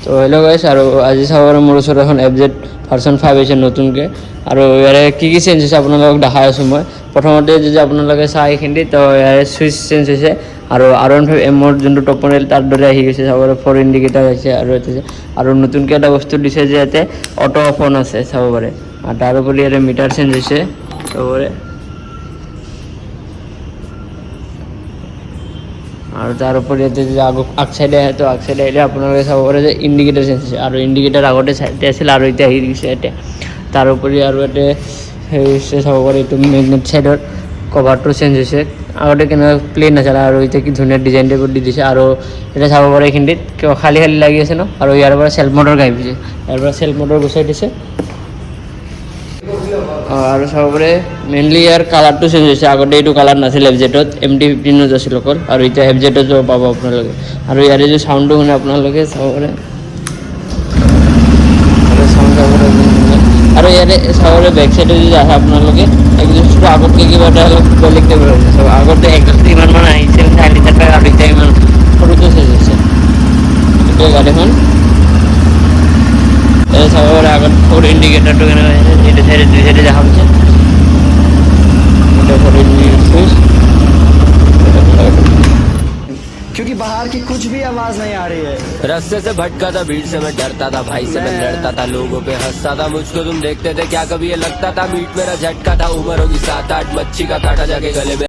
তো হেল্ল' গাইছ, আৰু আজি চাব পাৰে মোৰ ওচৰত এখন FZ ভাৰ্চন 5 আহিছে নতুনকৈ। আৰু ইয়াৰে কি কি চেঞ্জ হৈছে আপোনালোকক দেখাই আছোঁ মই। প্ৰথমতে যদি আপোনালোকে চাই এইখিনি, তো ইয়াৰে চুইচ চেঞ্জ হৈছে আৰু R15M যোনটো টপ মডেল তাৰ দৰে আহি গৈছে। চাব পাৰে 4 ইণ্ডিকেটাৰ হৈছে আৰু নতুনকৈ এটা বস্তু দিছে যে ইয়াতে অটো অফ অন আছে চাব পাৰে। আৰু তাৰোপৰি ইয়াতে মিটাৰ চেঞ্জ হৈছে চাব পাৰে। আৰু তাৰ উপৰি ইয়াতে যদি আগ চাইডে আহে, তো আগ চাইডে আহিলে আপোনালোকে চাব পাৰে যে ইণ্ডিকেটাৰ চেঞ্জ হৈছে। আৰু ইণ্ডিকেটাৰ আগতে চাইডে আছিল আৰু এতিয়া আহি গৈছে ইয়াতে। তাৰোপৰি আৰু ইয়াতে হেৰি হৈছে চাব পাৰে, এইটো মেগনেট চাইডৰ কভাৰটো চেঞ্জ হৈছে। আগতে কেনেকুৱা প্লেইন নাছিলে আৰু এতিয়া কি ধুনীয়া ডিজাইন টাইপত দি দিছে। আৰু এতিয়া চাব পাৰে এইখিনিত কিবা খালী খালী লাগি আছে ন, আৰু ইয়াৰ পৰা চেল্ফ মটৰ গাইব দিছে, ইয়াৰ পৰা চেল্ফ মটৰ গুচাই দিছে। আৰু চাব পাৰে মেইনলি ইয়াৰ কালাৰটো চেঞ্জ হৈছে। আগতে এইটো কালাৰ নাছিল FZ-ত, MT-15 আছিল অকল, আৰু এতিয়া FZ-ত পাব আপোনালোকে। আৰু ইয়াৰে যে চাউণ্ডটো শুনে আপোনালোকে চাব পাৰে, চাউণ্ড চাব পাৰে। আৰু ইয়াৰে চাব পাৰে বেক চাইডে যদি আহে আপোনালোকে, একজষ্টটো আগতকৈ কিবা এটা অলপ বেলেগ টাইপৰ হৈছে। চাব আগতে একজষ্টটো ইমান মান আহিছিল 4 লিটাৰ, আৰু এতিয়া ইমান সৰুটো চেঞ্জ হৈছে। এতিয়া গাড়ীখন চাব পাৰে আগত 4 ইণ্ডিকেটাৰটো কেনেকৈ আহিছে, এইটো চাইডে 2 চাইডে দেখা পাইছে। क्योंकि बाहर की कुछ भी आवाज नहीं आ रही है। रास्ते से भटका था, भीड़ से मैं डरता था, भाई से मैं लड़ता था, लोगों पे हंसता था, मुझको तुम देखते थे क्या कभी ये लगता था मीट मेरा झटका था। उम्र होगी 7-8, मच्छी का काटा जाके गले में